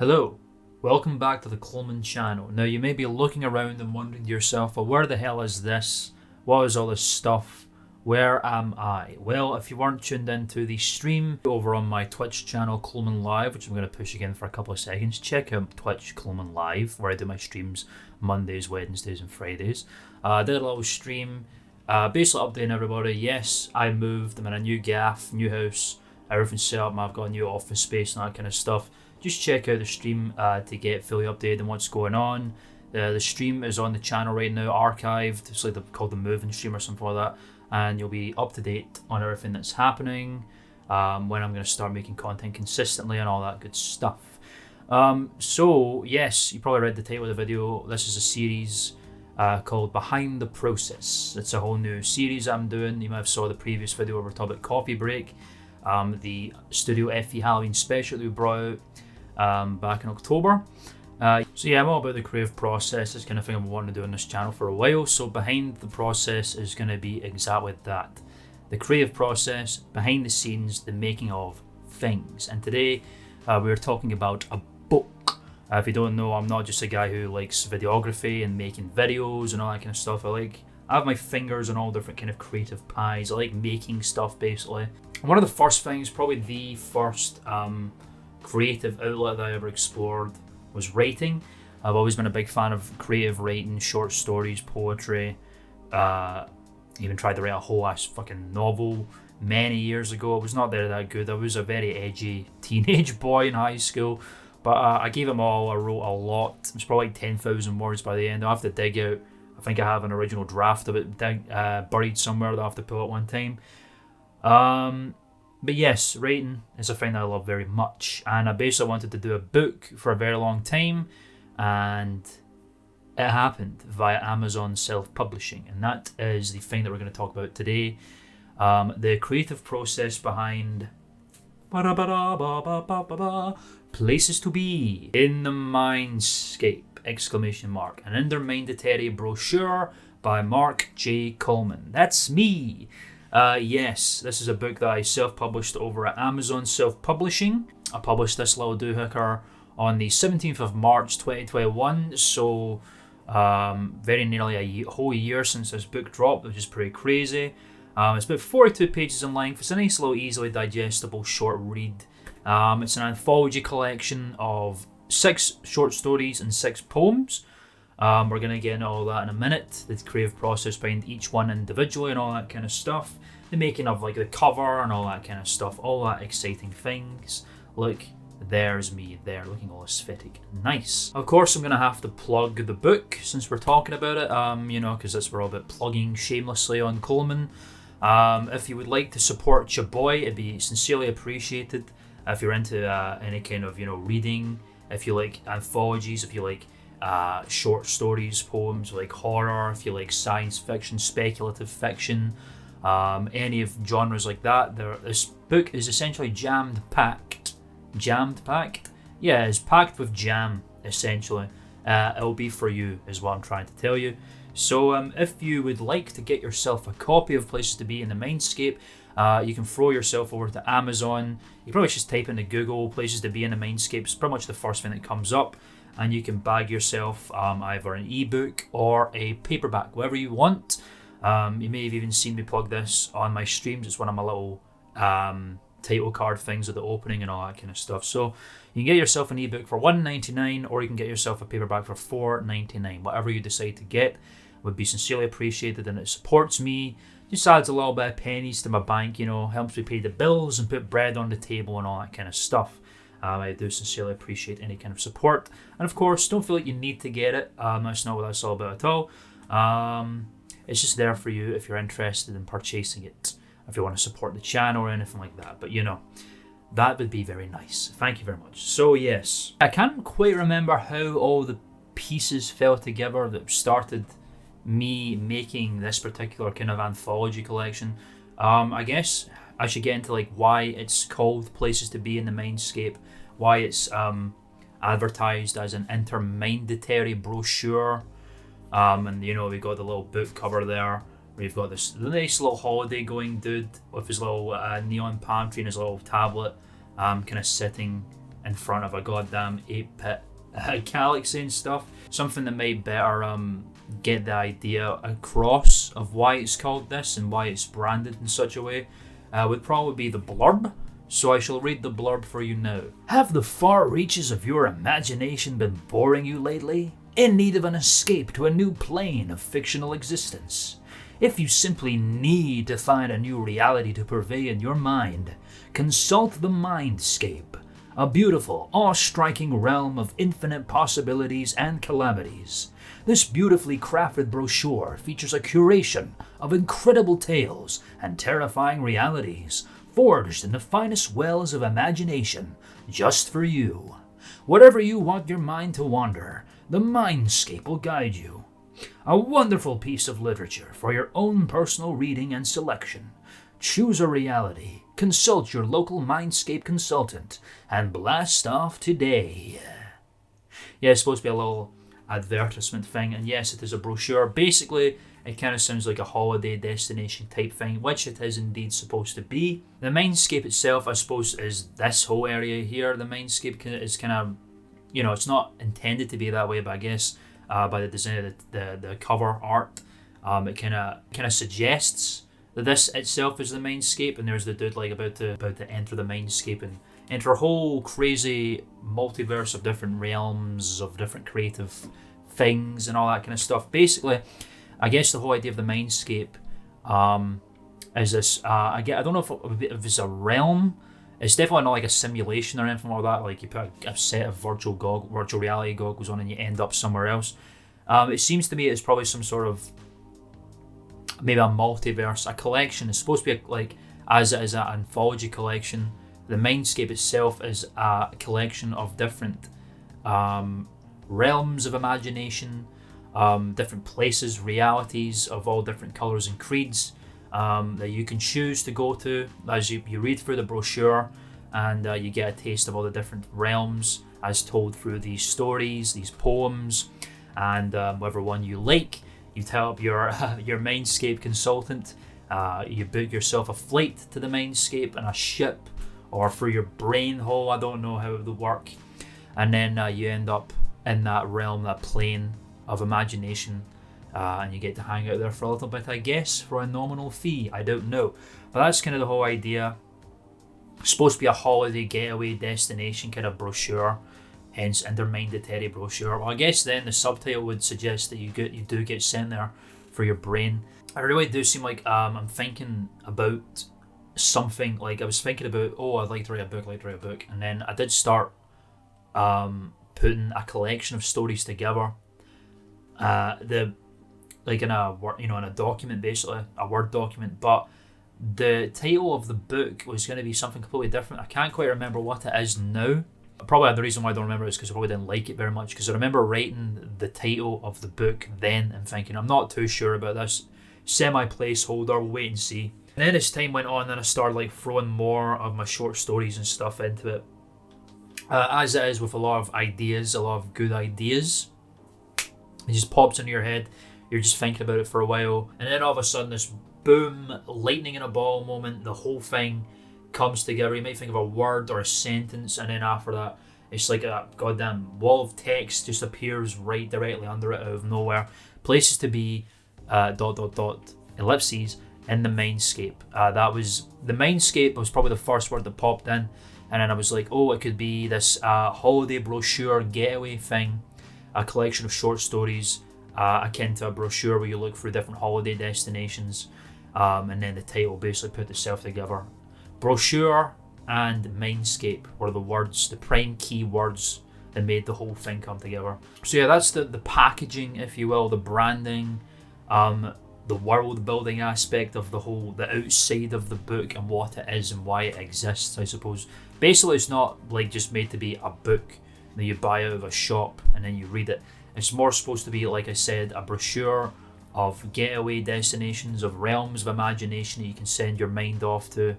Hello, welcome back to the Coleman channel. Now you may be looking around and wondering to yourself, well, where the hell is this? What is all this stuff? Where am I? Well, if you weren't tuned into the stream over on my Twitch channel, Coleman Live, which I'm going to push again for a couple of seconds, check out Twitch Coleman Live, where I do my streams Mondays, Wednesdays and Fridays. I did a little stream, basically updating everybody. Yes, I moved, I'm in a new gaff, new house, everything's set up, I've got a new office space and that kind of stuff. Just check out the stream to get fully updated on what's going on. The stream is on the channel right now, archived. It's like called the moving stream or something like that. And you'll be up to date on everything that's happening, when I'm going to start making content consistently and all that good stuff. So, yes, you probably read the title of the video. This is a series called Behind the Process. It's a whole new series I'm doing. You might have saw the previous video where we talked about Coffee Break, the Studio FE Halloween special that we brought out back in October. So yeah, I'm all about the creative process. It's kind of thing I've been wanting to do on this channel for a while. So Behind the Process is going to be exactly that. The creative process, behind the scenes, the making of things. And today we're talking about a book. If you don't know, I'm not just a guy who likes videography and making videos and all that kind of stuff. I have my fingers in all different kind of creative pies. I like making stuff basically. And one of the first things, probably the first creative outlet that I ever explored was writing. I've always been a big fan of creative writing, short stories, poetry. Even tried to write a whole ass fucking novel many years ago. I was not that good. I was a very edgy teenage boy in high school, but I gave them all. I wrote a lot. It was probably like 10,000 words by the end. I have to dig out. I think I have an original draft of it buried somewhere that I have to pull out one time. But yes, writing is a thing that I love very much, and I basically wanted to do a book for a very long time, and it happened via Amazon self-publishing, and that is the thing that we're going to talk about today. The creative process behind places to be in the Mindscape, ! An intermindetary brochure by Mark J. Coleman. That's me. Yes, this is a book that I self-published over at Amazon Self-Publishing. I published this little doohicker on the 17th of March 2021, so very nearly a whole year since this book dropped, which is pretty crazy. It's about 42 pages in length. It's a nice little easily digestible short read. It's an anthology collection of 6 short stories and 6 poems. We're going to get into all that in a minute, the creative process behind each one individually and all that kind of stuff, the making of like the cover and all that kind of stuff, all that exciting things. Look, there's me there looking all aesthetic and nice. Of course, I'm going to have to plug the book since we're talking about it, because that's we're all about plugging shamelessly on Coleman. If you would like to support your boy, it'd be sincerely appreciated. If you're into any kind of, reading, if you like anthologies, if you like short stories, poems, like horror, if you like science fiction, speculative fiction, any of genres like that, this book is essentially jam-packed. Yeah, it's packed with jam, essentially. It'll be for you, is what I'm trying to tell you. So if you would like to get yourself a copy of Places to Be in the Mindscape, you can throw yourself over to Amazon. You probably just type into Google Places to Be in the Mindscape. It's pretty much the first thing that comes up. And you can bag yourself either an ebook or a paperback, whatever you want. You may have even seen me plug this on my streams. It's one of my little title card things at the opening and all that kind of stuff. So you can get yourself an ebook for $1.99, or you can get yourself a paperback for $4.99. Whatever you decide to get would be sincerely appreciated, and it supports me. Just adds a little bit of pennies to my bank, helps me pay the bills and put bread on the table and all that kind of stuff. I do sincerely appreciate any kind of support. And of course, don't feel like you need to get it. That's not what that's all about at all. It's just there for you if you're interested in purchasing it, if you want to support the channel or anything like that. But that would be very nice. Thank you very much. So yes, I can't quite remember how all the pieces fell together that started me making this particular kind of anthology collection. I guess I should get into why it's called Places to Be in the Mindscape, why it's advertised as an intermindetary brochure, and we got the little book cover there where you've got this nice little holiday going dude with his little neon palm tree and his little tablet, kind of sitting in front of a goddamn 8-bit galaxy and stuff. Something that might better get the idea across of why it's called this and why it's branded in such a way would probably be the blurb. So I shall read the blurb for you now. Have the far reaches of your imagination been boring you lately? In need of an escape to a new plane of fictional existence? If you simply need to find a new reality to pervade in your mind, consult the Mindscape, a beautiful, awe-striking realm of infinite possibilities and calamities. This beautifully crafted brochure features a curation of incredible tales and terrifying realities, forged in the finest wells of imagination, just for you. Wherever you want your mind to wander, the Mindscape will guide you. A wonderful piece of literature for your own personal reading and selection. Choose a reality, consult your local Mindscape consultant, and blast off today. Yeah, it's supposed to be a little advertisement thing, and yes, it is a brochure. Basically, it kind of sounds like a holiday destination type thing, which it is indeed supposed to be. The Mindscape itself, I suppose, is this whole area here. The Mindscape is kind of, it's not intended to be that way, but I guess by the design of the cover art, it kind of suggests that this itself is the Mindscape, and there's the dude like about to enter the Mindscape and enter a whole crazy multiverse of different realms of different creative things and all that kind of stuff. Basically, I guess the whole idea of the Mindscape is this. I don't know if it's a realm. It's definitely not like a simulation or anything like that. Like you put a set of virtual reality goggles on and you end up somewhere else. It seems to me it's probably some sort of maybe a multiverse, a collection. It's supposed to be like as it is an anthology collection. The Mindscape itself is a collection of different realms of imagination, different places, realities of all different colours and creeds that you can choose to go to as you read through the brochure, and you get a taste of all the different realms as told through these stories, these poems, and whatever one you like. You tell up your Mindscape consultant, you book yourself a flight to the Mindscape and a ship, or through your brain hole, I don't know how it would work, and then you end up in that realm, that plane of imagination, and you get to hang out there for a little bit, I guess, for a nominal fee. I don't know, but that's kind of the whole idea. It's supposed to be a holiday getaway destination kind of brochure, hence intermindatory brochure. Well, I guess then the subtitle would suggest that you do get sent there for your brain. I really do seem like I'm thinking about something. Like I was thinking about, I'd like to write a book, and then I did start putting a collection of stories together. In a document, basically a Word document, but the title of the book was going to be something completely different. I can't quite remember what it is now. Probably the reason why I don't remember is because I probably didn't like it very much, because I remember writing the title of the book then and thinking, I'm not too sure about this, semi-placeholder, we'll wait and see. And then as time went on, then I started throwing more of my short stories and stuff into it. As it is with a lot of ideas, a lot of good ideas, it just pops into your head, you're just thinking about it for a while, and then all of a sudden this boom, lightning in a ball moment, the whole thing comes together. You might think of a word or a sentence, and then after that it's like a goddamn wall of text just appears right directly under it out of nowhere. Places to be, ... ellipses in the Mindscape. The Mindscape was probably the first word that popped in, and then I was like, it could be this holiday brochure getaway thing, a collection of short stories akin to a brochure where you look through different holiday destinations, and then the title basically put itself together. Brochure and Mindscape were the prime key words that made the whole thing come together. So yeah, that's the packaging, if you will, the branding, the world building aspect of the outside of the book and what it is and why it exists, I suppose. Basically, it's not just made to be a book that you buy out of a shop and then you read it. It's more supposed to be, like I said, a brochure of getaway destinations, of realms of imagination that you can send your mind off to,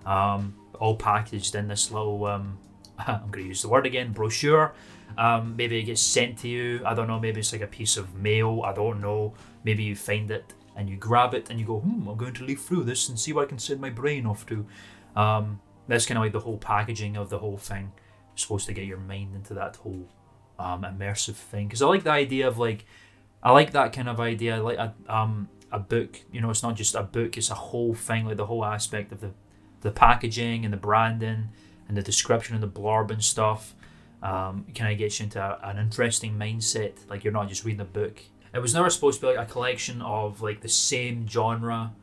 all packaged in this little, I'm going to use the word again, brochure. Maybe it gets sent to you, I don't know, maybe it's like a piece of mail, I don't know, maybe you find it and you grab it and you go, I'm going to leaf through this and see what I can send my brain off to. That's kind of like the whole packaging of the whole thing. supposed to get your mind into that whole immersive thing. Because I like the idea of like, I like that kind of idea. I like a book. You know, it's not just a book; it's a whole thing. Like the whole aspect of the packaging and the branding and the description and the blurb and stuff. Kind of gets you into an interesting mindset. Like you're not just reading a book. It was never supposed to be like a collection of like the same genre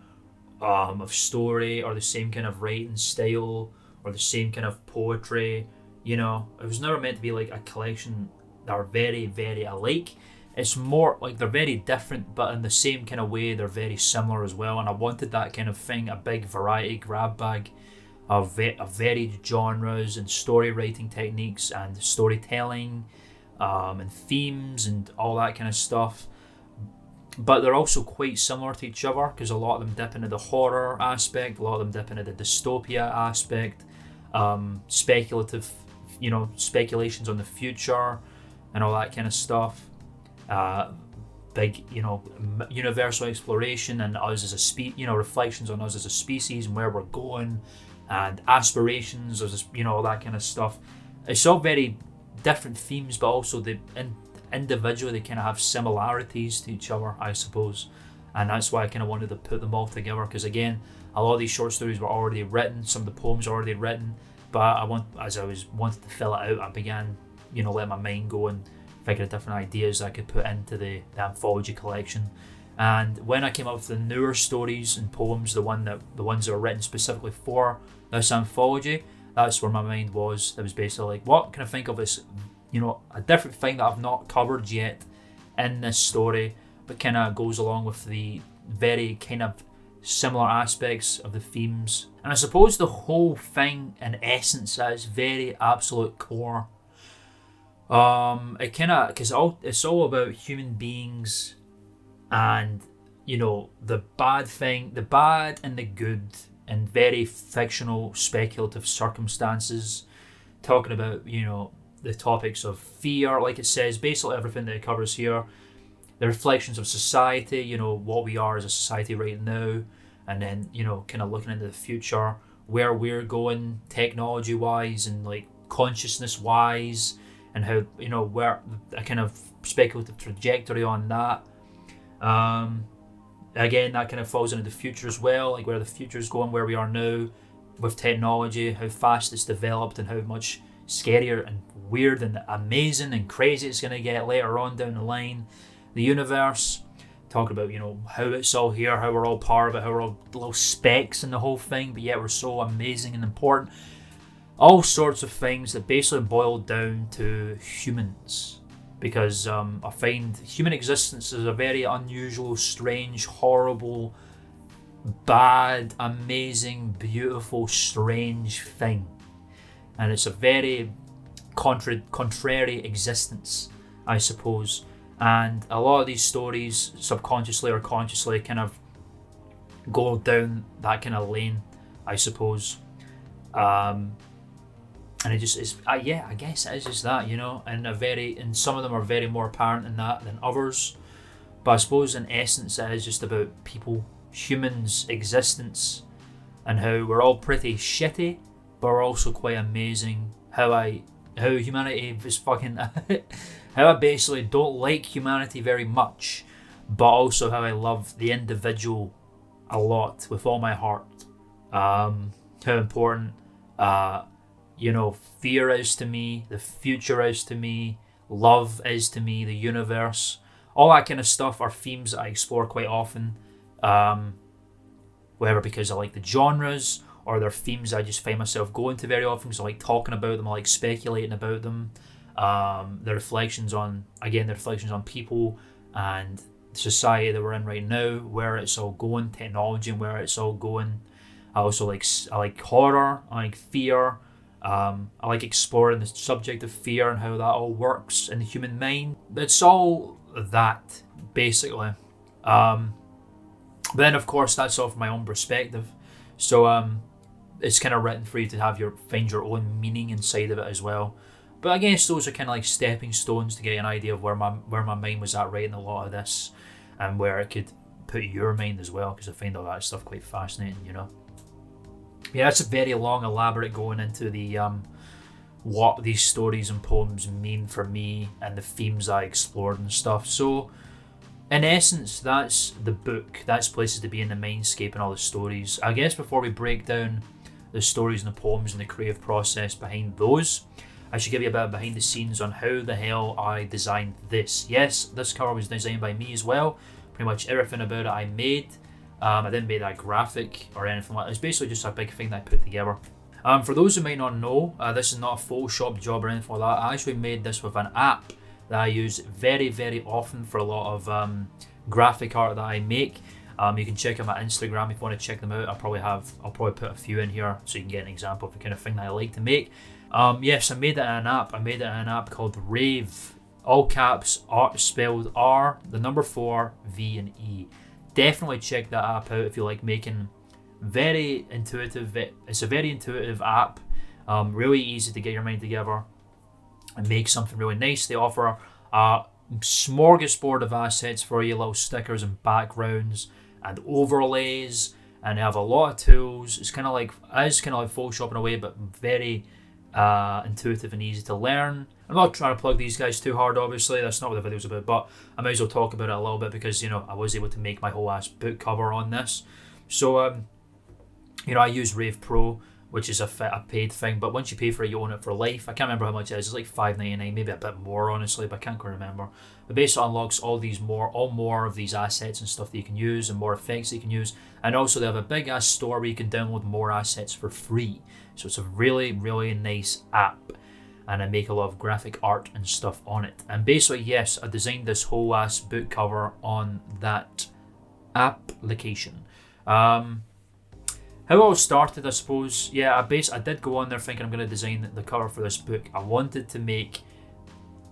of story or the same kind of writing style or the same kind of poetry. You know, it was never meant to be like a collection that are very, very alike. It's more like they're very different, but in the same kind of way, they're very similar as well. And I wanted that kind of thing, a big variety grab bag of varied genres and story writing techniques and storytelling and themes and all that kind of stuff. But they're also quite similar to each other because a lot of them dip into the horror aspect, a lot of them dip into the dystopia aspect, speculative, you know, speculations on the future and all that kind of stuff. Big, you know, universal exploration and us as a you know, reflections on us as a species and where we're going, and aspirations, as you know, all that kind of stuff. It's all very different themes, but also individually they kind of have similarities to each other, I suppose, and that's why I kind of wanted to put them all together. Because again, a lot of these short stories were already written, some of the poems were already written, but as I wanted to fill it out, I began, you know, letting my mind go and figure out different ideas I could put into the anthology collection. And when I came up with the newer stories and poems, the ones that were written specifically for this anthology, that's where my mind was. It was basically like, what can I think of as, you know, a different thing that I've not covered yet in this story, but kind of goes along with the very kind of similar aspects of the themes. And I suppose the whole thing in essence at its very absolute core, it kind of, because it's all about human beings and, you know, the bad and the good in very fictional, speculative circumstances, talking about, you know, the topics of fear, like it says, basically everything that it covers here, the reflections of society, you know, what we are as a society right now, and then, you know, kind of looking into the future, where we're going technology wise and like consciousness wise, and how, you know, where a kind of speculative trajectory on that. Again, that kind of falls into the future as well, like where the future is going, where we are now with technology, how fast it's developed and how much scarier and weird and amazing and crazy it's going to get later on down the line. The universe, talking about, you know, how it's all here, how we're all part of it, how we're all little specks in the whole thing, but yet we're so amazing and important. All sorts of things that basically boil down to humans, because I find human existence is a very unusual, strange, horrible, bad, amazing, beautiful, strange thing, and it's a very contrary existence, I suppose. And a lot of these stories, subconsciously or consciously, kind of go down that kind of lane, I suppose. And it just is, yeah, I guess it is just that, you know, and some of them are very more apparent in that than others. But I suppose in essence it is just about people, humans' existence, and how we're all pretty shitty, but we're also quite amazing. How humanity is fucking, how I basically don't like humanity very much, but also how I love the individual a lot with all my heart. How important, you know, fear is to me, the future is to me, love is to me, the universe, all that kind of stuff are themes that I explore quite often, whether because I like the genres or they're themes I just find myself going to very often because I like talking about them, I like speculating about them. The reflections on people and society that we're in right now, where it's all going, technology and where it's all going. I like horror, I like fear. I like exploring the subject of fear and how that all works in the human mind. It's all that, basically. But then, of course, that's all from my own perspective. So it's kind of written for you to find your own meaning inside of it as well. But I guess those are kind of like stepping stones to get an idea of where my mind was at writing a lot of this, and where it could put your mind as well, because I find all that stuff quite fascinating, you know. Yeah, that's a very long, elaborate going into the what these stories and poems mean for me and the themes I explored and stuff. So in essence, that's the book. That's Places to Be in the Mindscape and all the stories. I guess before we break down the stories and the poems and the creative process behind those, I should give you a bit of behind the scenes on how the hell I designed this. Yes, this cover was designed by me as well. Pretty much everything about it I made. I didn't make that graphic or anything like that. It's basically just a big thing that I put together. For those who might not know, this is not a Photoshop job or anything like that. I actually made this with an app that I use very, very often for a lot of graphic art that I make. You can check out my Instagram if you want to check them out. I'll probably put a few in here so you can get an example of the kind of thing that I like to make. Yes, I made it in an app. I made it in an app called Rave. All caps, art spelled R, the number 4, V and E. Definitely check that app out if you like making very intuitive. It's a very intuitive app. Really easy to get your mind together and make something really nice. They offer a smorgasbord of assets for you, little stickers and backgrounds and overlays, and they have a lot of tools. It's kind of like Photoshop in a way, but very intuitive and easy to learn. I'm not trying to plug these guys too hard, obviously. That's not what the video's about, but I might as well talk about it a little bit because, you know, I was able to make my whole ass book cover on this. So, you know, I use Rave Pro, which is a paid thing, but once you pay for it, you own it for life. I can't remember how much it is. It's like $5.99, maybe a bit more, honestly, but I can't quite remember. But basically unlocks all more of these assets and stuff that you can use and more effects that you can use. And also they have a big ass store where you can download more assets for free. So it's a really, really nice app. And I make a lot of graphic art and stuff on it. And basically, yes, I designed this whole ass book cover on that application. How it all started, I suppose, yeah, I did go on there thinking I'm going to design the cover for this book. I wanted to make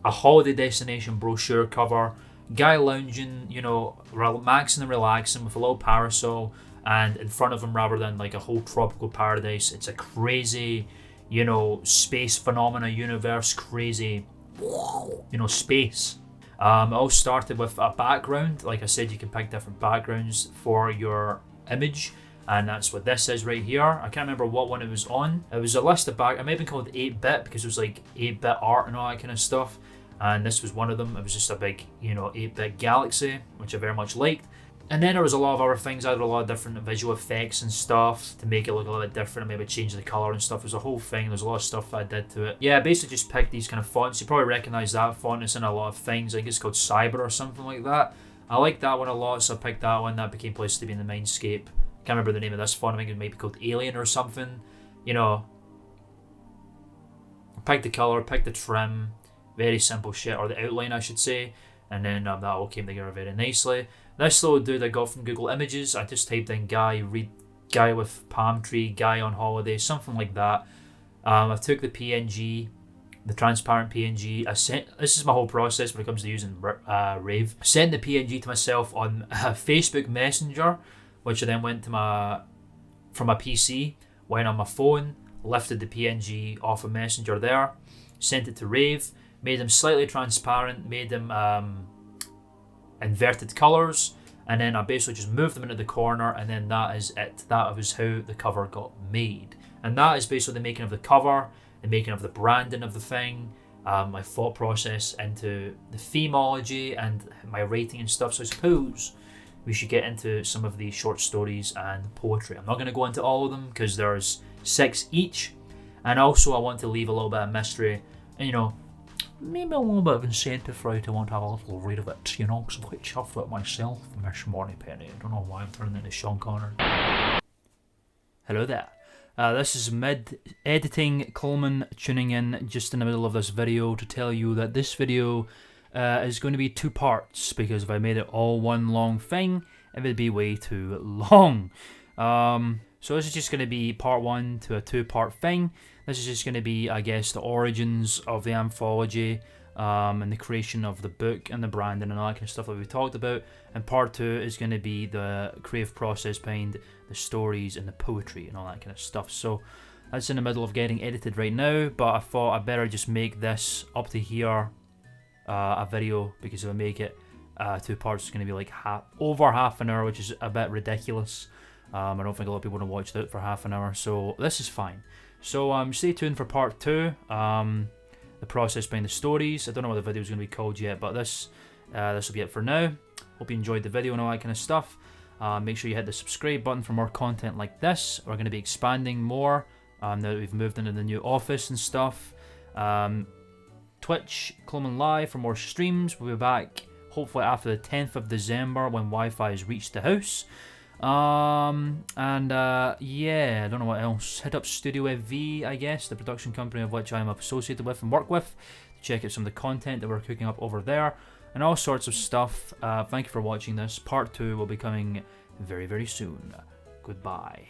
a holiday destination brochure cover, guy lounging, you know, maxing and relaxing with a little parasol, and in front of him, rather than like a whole tropical paradise, it's a crazy, you know, space phenomena universe, crazy, you know, space. It all started with a background. Like I said, you can pick different backgrounds for your image, and that's what this is right here. I can't remember what one it was on. It was a list of it might have been called 8-bit because it was like 8-bit art and all that kind of stuff, and this was one of them. It was just a big, you know, 8-bit galaxy, which I very much liked. And then there was a lot of other things. I did a lot of different visual effects and stuff to make it look a little bit different, maybe change the colour and stuff. There's a whole thing. There's a lot of stuff that I did to it. Yeah, I basically just picked these kind of fonts. You probably recognise that font. It's in a lot of things. I think it's called Cyber or something like that. I like that one a lot, so I picked that one. That became Places to Be in the Mindscape. Can't remember the name of this font. I think it might be called Alien or something. You know, pick the colour, pick the trim. Very simple shit, or the outline I should say. And then that all came together very nicely. This little dude I got from Google Images, I just typed in guy with palm tree, guy on holiday, something like that. I took the PNG, the transparent PNG. This is my whole process when it comes to using Rave. I sent the PNG to myself on Facebook Messenger, which I then went to from my PC, went on my phone, lifted the PNG off of Messenger there, sent it to Rave, made them slightly transparent, made them inverted colours, and then I basically just moved them into the corner, and then that is it. That was how the cover got made. And that is basically the making of the cover, the making of the branding of the thing, my thought process into the themology and my writing and stuff. So I suppose we should get into some of these short stories and poetry. I'm not going to go into all of them because there's 6 each, and also I want to leave a little bit of mystery, and you know, maybe a little bit of incentive for you to want to have a little read of it, you know, because I'm quite chuffed with myself, Miss Moneypenny. I don't know why I'm turning into Sean Connery. Hello there. This is mid-editing Coleman tuning in just in the middle of this video to tell you that this video is going to be 2 parts, because if I made it all one long thing, it would be way too long. So this is just going to be part 1 to a 2-part thing. This is just going to be, I guess, the origins of the anthology, and the creation of the book and the branding and all that kind of stuff that we talked about. And part 2 is going to be the creative process behind the stories and the poetry and all that kind of stuff. So that's in the middle of getting edited right now, but I thought I'd better just make this up to here a video, because if I make it 2 parts, it's going to be like over half an hour, which is a bit ridiculous. I don't think a lot of people want to watch that for half an hour, so this is fine. So stay tuned for part 2. The process behind the stories. I don't know what the video is going to be called yet, but this will be it for now. Hope you enjoyed the video and all that kind of stuff. Make sure you hit the subscribe button for more content like this. We're going to be expanding more now that we've moved into the new office and stuff. Twitch, Coleman Live for more streams. We'll be back hopefully after the 10th of December when Wi-Fi has reached the house. Yeah, I don't know what else. Hit up Studio FV, I guess, the production company of which I am associated with and work with, to check out some of the content that we're cooking up over there, and all sorts of stuff. Thank you for watching this. Part 2 will be coming very, very soon. Goodbye.